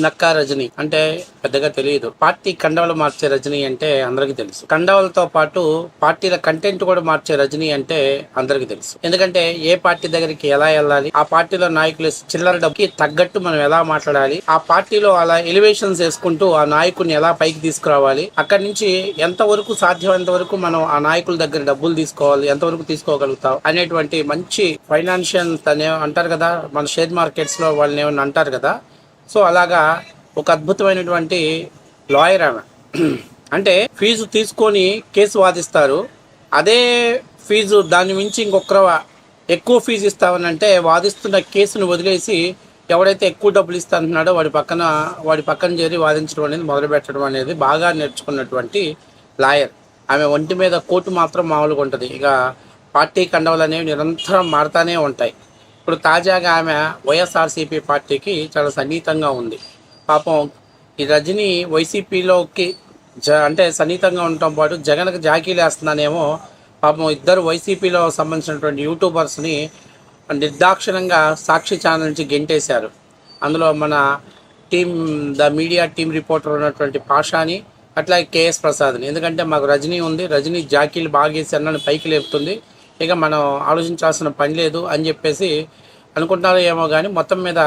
నక్కా రజనీ అంటే పెద్దగా తెలియదు. పార్టీ కండవలు మార్చే రజనీ అంటే అందరికీ తెలుసు. కండవలతో పాటు పార్టీల కంటెంట్ కూడా మార్చే రజనీ అంటే అందరికీ తెలుసు. ఎందుకంటే ఏ పార్టీ దగ్గరికి ఎలా వెళ్ళాలి, ఆ పార్టీలో నాయకులు చిల్లర డబ్బుకి తగ్గట్టు మనం ఎలా మాట్లాడాలి, ఆ పార్టీలో అలా ఎలివేషన్స్ వేసుకుంటూ ఆ నాయకుడిని ఎలా పైకి తీసుకురావాలి, అక్కడి నుంచి ఎంతవరకు సాధ్యమైనంత వరకు మనం ఆ నాయకుల దగ్గర డబ్బులు తీసుకోవాలి, ఎంతవరకు తీసుకోగలుగుతాం అనేటువంటి మంచి ఫైనాన్షియల్ అంటారు కదా, మన షేర్ మార్కెట్స్ లో వాళ్ళని ఏమన్నా అంటారు కదా. సో అలాగా ఒక అద్భుతమైనటువంటి లాయర్ ఆమె. అంటే ఫీజు తీసుకొని కేసు వాదిస్తారు. అదే ఫీజు దాని మించి ఇంకొకరు ఎక్కువ ఫీజు ఇస్తామనంటే వాదిస్తున్న కేసును వదిలేసి ఎవడైతే ఎక్కువ డబ్బులు ఇస్తానంటున్నాడో వాడి పక్కన చేరి వాదించడం అనేది మొదలు పెట్టడం అనేది బాగా నేర్చుకున్నటువంటి లాయర్. ఆమె ఒంటి మీద కోటు మాత్రం మామూలుగా ఉంటుంది. ఇక పార్టీ కండవలు అనేవి నిరంతరం మారుతూనే ఉంటాయి. ఇప్పుడు తాజాగా ఆమె వైఎస్ఆర్సీపీ పార్టీకి చాలా సన్నిహితంగా ఉంది. పాపం ఈ రజనీ వైసీపీలోకి అంటే సన్నిహితంగా ఉండటం పాటు జగన్కి జాకీలు వేస్తున్నానేమో. పాపం ఇద్దరు వైసీపీలో సంబంధించినటువంటి యూట్యూబర్స్ని నిర్దాక్షిణంగా సాక్షి ఛానల్ నుంచి గెంటేశారు. అందులో మన ద మీడియా టీం రిపోర్టర్ ఉన్నటువంటి పాషాని, అట్లాగే కేఎస్ ప్రసాద్ని. ఎందుకంటే మాకు రజనీ ఉంది, రజనీ జాకీలు బాగేసి అన్నని పైకి లేపుతుంది, ఇక మనం ఆలోచించాల్సిన పని లేదు అని చెప్పేసి అనుకుంటారో ఏమో. కానీ మొత్తం మీద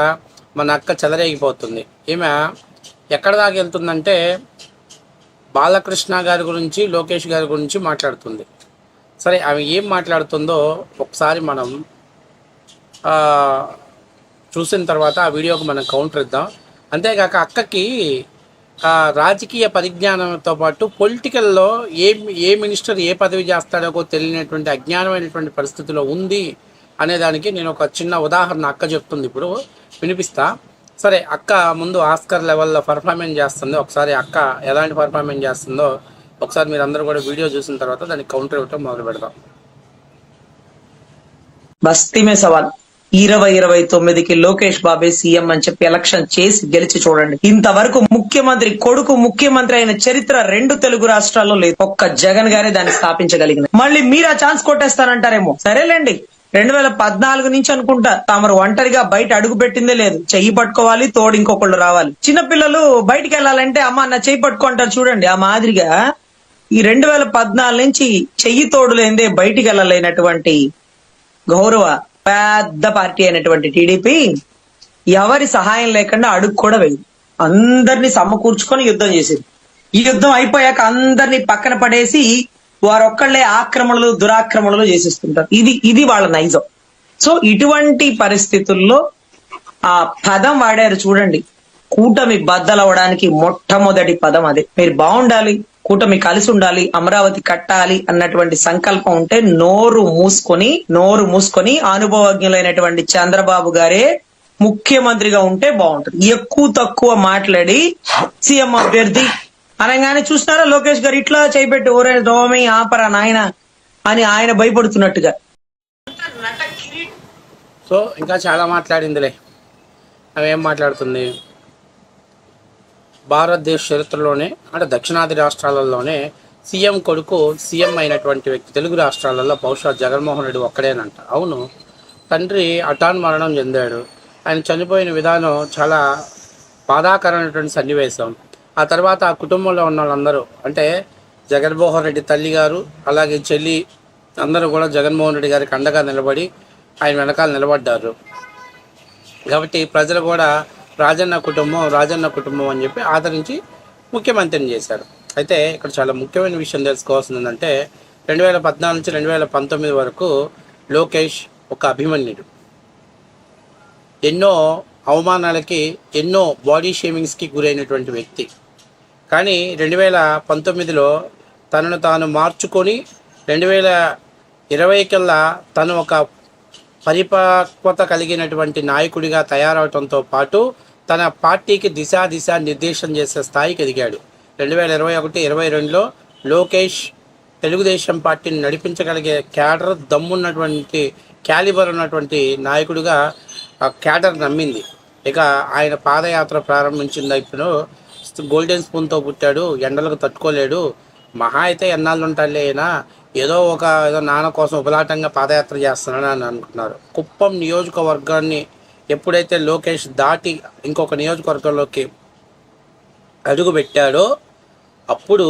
మన అక్క చెలరేగిపోతుంది. ఈమె ఎక్కడ దాకా వెళ్తుందంటే బాలకృష్ణ గారి గురించి, లోకేష్ గారి గురించి మాట్లాడుతుంది. సరే, ఆమె ఏం మాట్లాడుతుందో ఒకసారి మనం చూసిన తర్వాత ఆ వీడియోకి మనం కౌంటర్ ఇద్దాం. అంతేగాక అక్కకి రాజకీయ పరిజ్ఞానంతో పాటు పొలిటికల్లో ఏ మినిస్టర్ ఏ పదవి చేస్తాడో తెలియనటువంటి అజ్ఞానమైనటువంటి పరిస్థితిలో ఉంది అనేదానికి నేను ఒక చిన్న ఉదాహరణ అక్క చెప్తుంది, ఇప్పుడు వినిపిస్తా. సరే, అక్క ముందు ఆస్కర్ లెవెల్లో పర్ఫార్మెన్స్ చేస్తుంది. ఒకసారి అక్క ఎలాంటి పర్ఫార్మెన్స్ చేస్తుందో ఒకసారి మీరు అందరూ కూడా వీడియో చూసిన తర్వాత దానికి కౌంటర్ ఇవ్వటం మొదలు పెడదాం. బస్తీ మే సవాల్ 2029కి లోకేష్ బాబే సీఎం అని చెప్పి ఎలక్షన్ చేసి గెలిచి చూడండి. ఇంతవరకు ముఖ్యమంత్రి కొడుకు ముఖ్యమంత్రి అయిన చరిత్ర 2 తెలుగు రాష్ట్రాల్లో లేదు. ఒక్క జగన్ గారే దాన్ని స్థాపించగలిగిన. మళ్ళీ మీరు ఆ ఛాన్స్ కొట్టేస్తానంటారేమో. సరేలేండి, 2014 నుంచి అనుకుంటా తామరు ఒంటరిగా బయట అడుగు పెట్టిందే లేదు. చెయ్యి పట్టుకోవాలి, తోడు ఇంకొకళ్ళు రావాలి. చిన్నపిల్లలు బయటికి వెళ్ళాలంటే అమ్మ నా చెయ్యి పట్టుకుంటారు చూడండి. ఆ మాదిరిగా ఈ 2014 నుంచి చెయ్యి తోడు లేదే బయటికి వెళ్ళలేనటువంటి గౌరవ పెద్ద పార్టీ అయినటువంటి టీడీపీ ఎవరి సహాయం లేకుండా అడుగు కూడా వేయదు. అందరినీ సమకూర్చుకొని యుద్ధం చేసేది. ఈ యుద్ధం అయిపోయాక అందరినీ పక్కన పడేసి వారొక్కళ్లే ఆక్రమణలు దురాక్రమణలు చేసేస్తుంటారు. ఇది వాళ్ళ నైజం. సో ఇటువంటి పరిస్థితుల్లో ఆ పదం వాడారు చూడండి, కూటమి బద్దలవడానికి మొట్టమొదటి పదం అదే. మీరు బాగుండాలి, కూటమి కలిసి ఉండాలి, అమరావతి కట్టాలి అన్నటువంటి సంకల్పం ఉంటే నోరు మూసుకొని అనుభవజ్ఞులైనటువంటి చంద్రబాబు గారే ముఖ్యమంత్రిగా ఉంటే బాగుంటుంది. ఎక్కువ తక్కువ మాట్లాడి సీఎం అభ్యర్థి అనగానే చూసినారా లోకేష్ గారు ఇట్లా చేయబెట్టి ఓరే దోమి ఆపరా నాయన అని ఆయన భయపడుతున్నట్టుగా. సో ఇంకా చాలా మాట్లాడిందిలే. అవి ఏం మాట్లాడుతుంది, భారతదేశ చరిత్రలోనే అంటే దక్షిణాది రాష్ట్రాలలోనే సీఎం కొడుకు సీఎం అయినటువంటి వ్యక్తి తెలుగు రాష్ట్రాలలో బహుశా జగన్మోహన్ రెడ్డి ఒక్కడేనంట. అవును, తండ్రి అటాన్ మరణం చెందాడు. ఆయన చనిపోయిన విధానం చాలా బాధాకరమైనటువంటి సన్నివేశం. ఆ తర్వాత ఆ కుటుంబంలో ఉన్న వాళ్ళందరూ అంటే జగన్మోహన్ రెడ్డి తల్లి గారు అలాగే చెల్లి అందరూ కూడా జగన్మోహన్ రెడ్డి గారికి అండగా నిలబడి ఆయన వెనకాల నిలబడ్డారు. కాబట్టి ప్రజలు కూడా రాజన్న కుటుంబం అని చెప్పి ఆదరించి ముఖ్యమంత్రిని చేశారు. అయితే ఇక్కడ చాలా ముఖ్యమైన విషయం తెలుసుకోవాల్సింది ఏంటంటే 2014 నుంచి 2019 వరకు లోకేష్ ఒక అభిమన్యుడు. ఎన్నో అవమానాలకి, ఎన్నో బాడీ షేమింగ్స్కి గురైనటువంటి వ్యక్తి. కానీ 2019లో తనను తాను మార్చుకొని 2020 కల్లా తను ఒక పరిపక్వత కలిగినటువంటి నాయకుడిగా తయారవడంతో పాటు తన పార్టీకి దిశ నిర్దేశం చేసే స్థాయికి ఎదిగాడు. 2021-22లో లోకేష్ తెలుగుదేశం పార్టీని నడిపించగలిగే క్యాడర్ దమ్మున్నటువంటి క్యాలిబర్ ఉన్నటువంటి నాయకుడిగా క్యాడర్ నమ్మింది. ఇక ఆయన పాదయాత్ర ప్రారంభించింది. ఇప్పుడు గోల్డెన్ స్పూన్తో పుట్టాడు, ఎండలకు తట్టుకోలేడు, మహా అయితే ఎన్నాళ్ళు ఉంటాడులే అయినా ఏదో నాన్న కోసం ఉపలాటంగా పాదయాత్ర చేస్తున్నాడు అని అనుకున్నారు. కుప్పం నియోజకవర్గాన్ని ఎప్పుడైతే లోకేష్ దాటి ఇంకొక నియోజకవర్గంలోకి అడుగు పెట్టాడో అప్పుడు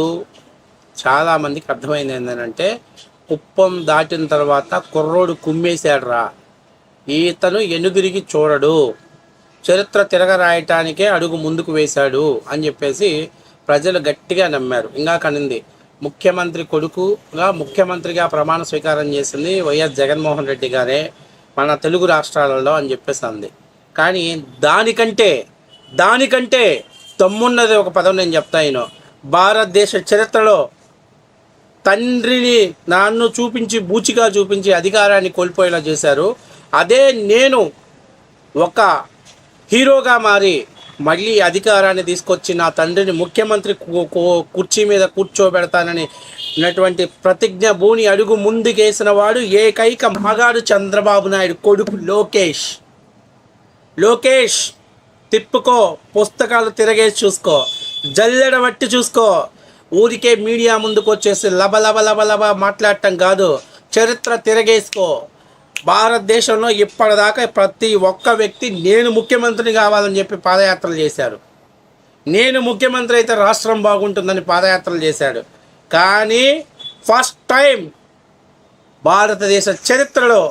చాలామందికి అర్థమైంది ఏంటంటే కుప్పం దాటిన తర్వాత కుర్రోడు కుమ్మేశాడు రా, ఈతను ఎనుదిరిగి చూడడు, చరిత్ర తిరగరాయటానికే అడుగు ముందుకు వేశాడు అని చెప్పేసి ప్రజలు గట్టిగా నమ్మారు. ఇంకా కనింది ముఖ్యమంత్రి కొడుకుగా ముఖ్యమంత్రిగా ప్రమాణ స్వీకారం చేసింది వైఎస్ జగన్మోహన్ రెడ్డి గారే మన తెలుగు రాష్ట్రాలలో అని చెప్పేసి అంది. కానీ దానికంటే తమ్మున్నది ఒక పదం నేను చెప్తాను. భారతదేశ చరిత్రలో తండ్రిని నన్ను చూపించి బూచిగా చూపించి అధికారాన్ని కోల్పోయేలా చేశారు. అదే నేను ఒక హీరోగా మారి మళ్ళీ అధికారాన్ని తీసుకొచ్చి నా తండ్రిని ముఖ్యమంత్రి కుర్చీ మీద కూర్చోబెడతానని ఉన్నటువంటి ప్రతిజ్ఞ భూని అడుగు ముందుకేసిన వాడు ఏకైక మగాడు చంద్రబాబు నాయుడు కొడుకు లోకేష్. తిప్పుకో, పుస్తకాలు తిరగేసి చూసుకో, జల్లెడ బట్టి చూసుకో. ఊరికే మీడియా ముందుకు వచ్చేసి లబ మాట్లాడటం కాదు, చరిత్ర తిరగేసుకో. భారతదేశంలో ఇప్పటిదాకా ప్రతి ఒక్క వ్యక్తి నేను ముఖ్యమంత్రిని కావాలని చెప్పి పాదయాత్రలు చేశారు. నేను ముఖ్యమంత్రి అయితే రాష్ట్రం బాగుంటుందని పాదయాత్రలు చేశాడు. కానీ ఫస్ట్ టైం భారతదేశ చరిత్రలో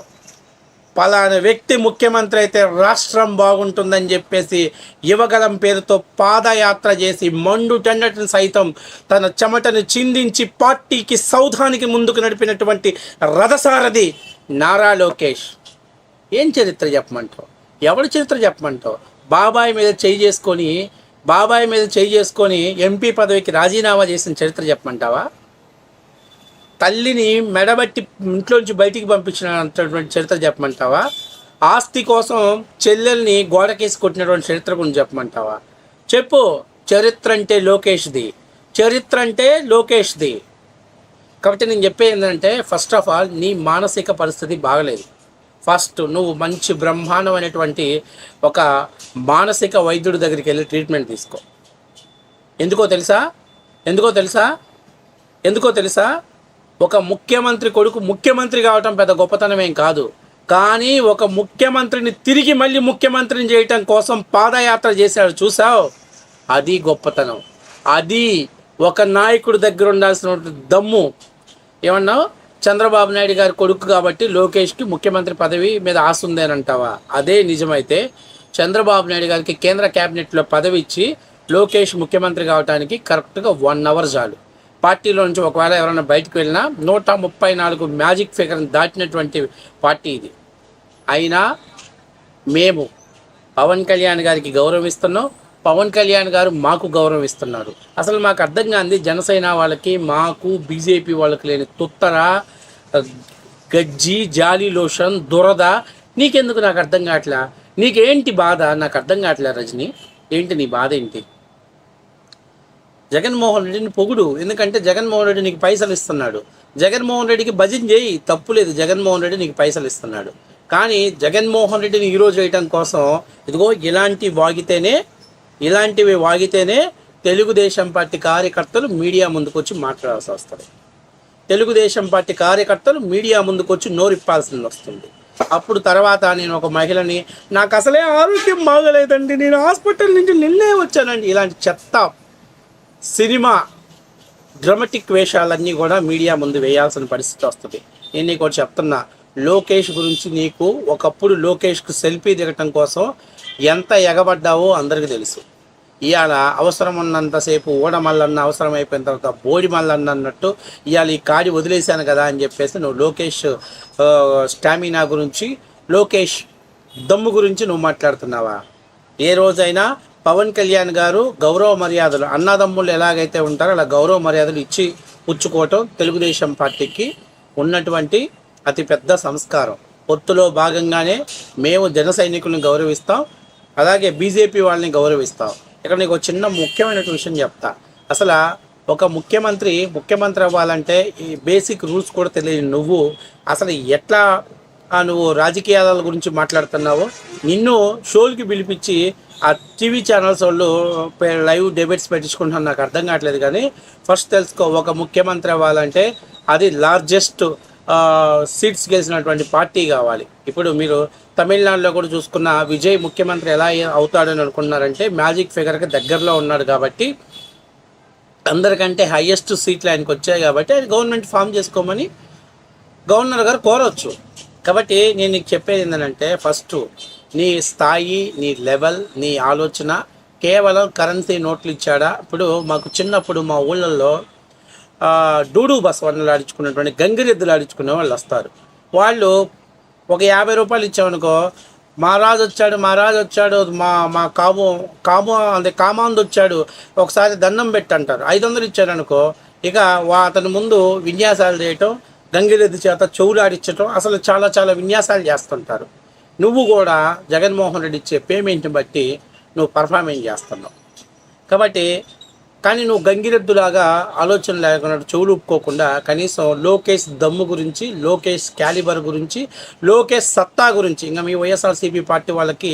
పలానా వ్యక్తి ముఖ్యమంత్రి అయితే రాష్ట్రం బాగుంటుందని చెప్పేసి యువగలం పేరుతో పాదయాత్ర చేసి మండు టెండటను సైతం తన చెమటను చిందించి పార్టీకి సౌధానికి ముందుకు నడిపినటువంటి రథసారథి నారా లోకేష్. ఏం చరిత్ర చెప్పమంటావు? ఎవరి చరిత్ర చెప్పమంటావు? బాబాయ్ మీద చేయి చేసుకొని ఎంపీ పదవికి రాజీనామా చేసిన చరిత్ర చెప్పమంటావా? తల్లిని మెడబట్టి ఇంట్లోంచి బయటికి పంపించినటువంటి చరిత్ర చెప్పమంటావా? ఆస్తి కోసం చెల్లెల్ని గోడకేసి కొట్టినటువంటి చరిత్ర గురించి చెప్పమంటావా? చెప్పు. చరిత్ర అంటే లోకేష్ది. కాబట్టి నేను చెప్పేది ఏంటంటే, ఫస్ట్ ఆఫ్ ఆల్ నీ మానసిక పరిస్థితి బాగలేదు. ఫస్ట్ నువ్వు మంచి బ్రహ్మాండమైనటువంటి ఒక మానసిక వైద్యుడి దగ్గరికి వెళ్ళి ట్రీట్మెంట్ తీసుకో. ఎందుకో తెలుసా? ఒక ముఖ్యమంత్రి కొడుకు ముఖ్యమంత్రి కావటం పెద్ద గొప్పతనమేం కాదు. కానీ ఒక ముఖ్యమంత్రిని తిరిగి మళ్ళీ ముఖ్యమంత్రిని చేయటం కోసం పాదయాత్ర చేశాడు, చూసావు? అది గొప్పతనం. అది ఒక నాయకుడి దగ్గర ఉండాల్సిన దమ్ము. ఏమన్నావు? చంద్రబాబు నాయుడు గారి కొడుకు కాబట్టి లోకేష్కి ముఖ్యమంత్రి పదవి మీద ఆశ ఉందేనంటావా? అదే నిజమైతే చంద్రబాబు నాయుడు గారికి కేంద్ర క్యాబినెట్లో పదవి ఇచ్చి లోకేష్ ముఖ్యమంత్రి కావడానికి కరెక్ట్గా 1 అవర్ చాలు. పార్టీలో నుంచి ఒకవేళ ఎవరైనా బయటకు వెళ్ళినా 134 మ్యాజిక్ ఫిగర్ని దాటినటువంటి పార్టీ ఇది. అయినా మేము పవన్ కళ్యాణ్ గారికి గౌరవం ఇస్తున్నాం, పవన్ కళ్యాణ్ గారు మాకు గౌరవం ఇస్తున్నారు. అసలు మాకు అర్థం కాంది జనసేన వాళ్ళకి మాకు బీజేపీ వాళ్ళకి లేని తుత్తర గజ్జి జాలి లోషన్ దురద నీకెందుకు నాకు అర్థం కావట్లా. నీకేంటి బాధ నాకు అర్థం కావట్లే రజని. ఏంటి నీ బాధ ఏంటి? జగన్మోహన్ రెడ్డిని పొగుడు, ఎందుకంటే జగన్మోహన్ రెడ్డి నీకు పైసలు ఇస్తున్నాడు. జగన్మోహన్ రెడ్డికి భజన చేయి, తప్పులేదు. జగన్మోహన్ రెడ్డి నీకు పైసలు ఇస్తున్నాడు. కానీ జగన్మోహన్ రెడ్డిని ఈరోజు చేయటం కోసం ఇదిగో ఇలాంటివి వాగితేనే తెలుగుదేశం పార్టీ కార్యకర్తలు మీడియా ముందుకు వచ్చి మాట్లాడాల్సి వస్తుంది. తెలుగుదేశం పార్టీ కార్యకర్తలు మీడియా ముందుకు వచ్చి నోరిప్పాల్సింది వస్తుంది. అప్పుడు తర్వాత నేను ఒక మహిళని, నాకు అసలే ఆరోగ్యం బాగలేదండి, నేను హాస్పిటల్ నుంచి నిన్నే వచ్చానండి, ఇలాంటి చెత్త సినిమా డ్రామాటిక్ వేషాలన్నీ కూడా మీడియా ముందు వేయాల్సిన పరిస్థితి వస్తుంది. నేను నీకు ఒకటి చెప్తున్నా, లోకేష్ గురించి నీకు ఒకప్పుడు లోకేష్కు సెల్ఫీ దిగటం కోసం ఎంత ఎగబడ్డావో అందరికీ తెలుసు. ఇవాళ అవసరం ఉన్నంతసేపు ఓడమల్లన్న, అవసరం అయిపోయిన తర్వాత బోడి మల్లన్న అన్నట్టు ఇవాళ ఈ కాడి వదిలేశాను కదా అని చెప్పేసి నువ్వు లోకేష్ స్టామినా గురించి, లోకేష్ దమ్ము గురించి నువ్వు మాట్లాడుతున్నావా? ఏ రోజైనా పవన్ కళ్యాణ్ గారు గౌరవ మర్యాదలు, అన్నదమ్ములు ఎలాగైతే ఉంటారో అలా గౌరవ మర్యాదలు ఇచ్చి పుచ్చుకోవటం తెలుగుదేశం పార్టీకి ఉన్నటువంటి అతిపెద్ద సంస్కారం. పొత్తులో భాగంగానే మేము జన సైనికులను గౌరవిస్తాం, అలాగే బీజేపీ వాళ్ళని గౌరవిస్తాం. ఇక్కడ నీకు చిన్న ముఖ్యమైన విషయం చెప్తా. అసలు ఒక ముఖ్యమంత్రి అవ్వాలంటే ఈ బేసిక్ రూల్స్ కూడా తెలియని నువ్వు అసలు ఎట్లా నువ్వు రాజకీయాల గురించి మాట్లాడుతున్నావో, నిన్ను షోలకి పిలిపించి ఆ టీవీ ఛానల్స్ వాళ్ళు లైవ్ డిబేట్స్ పెట్టించుకుంటున్నాను, నాకు అర్థం కావట్లేదు. కానీ ఫస్ట్ తెలుసుకో, ఒక ముఖ్యమంత్రి అవ్వాలంటే అది లార్జెస్ట్ సీట్స్ గెలిచినటువంటి పార్టీ కావాలి. ఇప్పుడు మీరు తమిళనాడులో కూడా చూసుకున్న విజయ్ ముఖ్యమంత్రి ఎలా అవుతాడని అనుకున్నారంటే మ్యాజిక్ ఫిగర్కి దగ్గరలో ఉన్నాడు కాబట్టి అందరికంటే హైయెస్ట్ సీట్లు ఆయనకు వచ్చాయి కాబట్టి ఆయన గవర్నమెంట్ ఫామ్ చేసుకోమని గవర్నర్ గారు కోరవచ్చు. కాబట్టి నేను నీకు చెప్పేది ఏంటంటే, ఫస్ట్ నీ స్థాయి, నీ లెవెల్, నీ ఆలోచన కేవలం కరెన్సీ నోట్లు ఇచ్చాడా. ఇప్పుడు మాకు చిన్నప్పుడు మా ఊళ్ళల్లో డూడు బసవన్నలు ఆడించుకున్నటువంటి గంగిరెద్దులు ఆడించుకునే వాళ్ళు వస్తారు. వాళ్ళు ఒక 50 రూపాయలు ఇచ్చామనుకో, మహారాజు వచ్చాడు, మా కామాంది వచ్చాడు, ఒకసారి దండం పెట్టంటారు. 500 ఇచ్చారనుకో, ఇక అతని ముందు విన్యాసాలు చేయటం, గంగిరెద్దు చేత చెవులు ఆడించటం, అసలు చాలా చాలా విన్యాసాలు చేస్తుంటారు. నువ్వు కూడా జగన్మోహన్ రెడ్డి ఇచ్చే పేమెంట్ని బట్టి నువ్వు పర్ఫార్మెన్స్ చేస్తున్నావు. కాబట్టి కానీ నువ్వు గంగిరెద్దులాగా ఆలోచన లేకుండా చెవులు ఒప్పుకోకుండా కనీసం లోకేష్ దమ్ము గురించి, లోకేష్ క్యాలిబర్ గురించి, లోకేష్ సత్తా గురించి, ఇంకా మీ వైఎస్ఆర్సీపీ పార్టీ వాళ్ళకి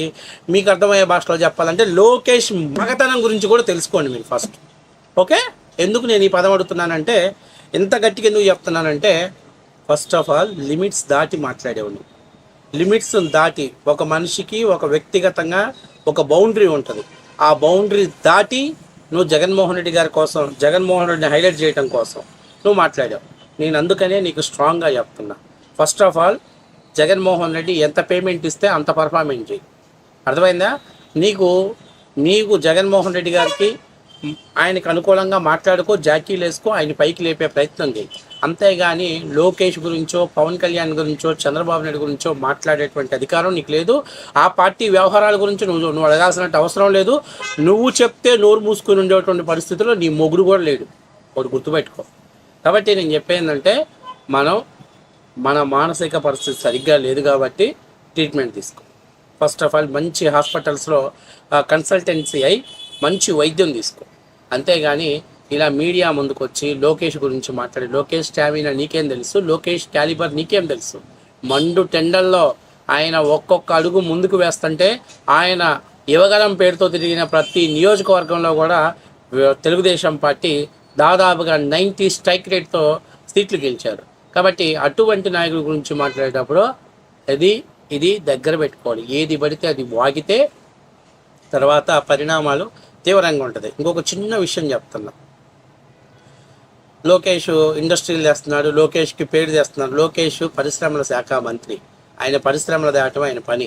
మీకు అర్థమయ్యే భాషలో చెప్పాలంటే లోకేష్ మగతనం గురించి కూడా తెలుసుకోండి మీరు ఫస్ట్. ఓకే, ఎందుకు నేను ఈ పదం అడుగుతున్నానంటే, ఎంత గట్టిగా ఎందుకు చెప్తున్నానంటే, ఫస్ట్ ఆఫ్ ఆల్ లిమిట్స్ దాటి మాట్లాడేవాడు. లిమిట్స్ దాటి ఒక మనిషికి ఒక వ్యక్తిగతంగా ఒక బౌండరీ ఉంటుంది. ఆ బౌండరీ దాటి నువ్వు జగన్మోహన్ రెడ్డి గారి కోసం, జగన్మోహన్ రెడ్డిని హైలైట్ చేయడం కోసం నువ్వు మాట్లాడావు. నేను అందుకనే నీకు స్ట్రాంగ్గా చెప్తున్నా, first of all Jaganmohan Reddy ఎంత పేమెంట్ ఇస్తే అంత పర్ఫార్మెన్స్ చేయి. అర్థమైందా? నీకు జగన్మోహన్ రెడ్డి గారికి ఆయనకు అనుకూలంగా మాట్లాడుకో, జాకీలు వేసుకో, ఆయన పైకి లేపే ప్రయత్నం చేయి. అంతేగాని లోకేష్ గురించో, పవన్ కళ్యాణ్ గురించో, చంద్రబాబు నాయుడు గురించో మాట్లాడేటువంటి అధికారం నీకు లేదు. ఆ పార్టీ వ్యవహారాల గురించి నువ్వు అడగాల్సినట్టు అవసరం లేదు. నువ్వు చెప్తే నోరు మూసుకుని ఉండేటువంటి పరిస్థితుల్లో నీ మొగుడు కూడా లేడు, ఒకటి గుర్తుపెట్టుకో. కాబట్టి నేను చెప్పేందంటే, మన మానసిక పరిస్థితి సరిగ్గా లేదు కాబట్టి ట్రీట్మెంట్ తీసుకో. ఫస్ట్ ఆఫ్ ఆల్ మంచి హాస్పిటల్స్లో కన్సల్టెన్సీ అయి మంచి వైద్యం తీసుకో. అంతేగాని ఇలా మీడియా ముందుకు వచ్చి లోకేష్ గురించి మాట్లాడి, లోకేష్ స్టామినా నీకేం తెలుసు, లోకేష్ క్యాలిబర్ నీకేం తెలుసు? మండు టెండల్లో ఆయన ఒక్కొక్క అడుగు ముందుకు వేస్తుంటే, ఆయన యువగలం పేరుతో తిరిగిన ప్రతి నియోజకవర్గంలో కూడా తెలుగుదేశం పార్టీ దాదాపుగా 90 స్ట్రైక్ రేట్తో సీట్లు గెలిచారు. కాబట్టి అటువంటి నాయకుల గురించి మాట్లాడేటప్పుడు ఇది దగ్గర పెట్టుకోవాలి. ఏది పడితే అది వాగితే తర్వాత పరిణామాలు తీవ్రంగా ఉంటుంది. ఇంకొక చిన్న విషయం చెప్తున్నా, లోకేష్ ఇండస్ట్రీలు చేస్తున్నాడు, లోకేష్కి పేరు చేస్తున్నాడు. లోకేష్ పరిశ్రమల శాఖ మంత్రి, ఆయన పరిశ్రమలు దాటం ఆయన పని.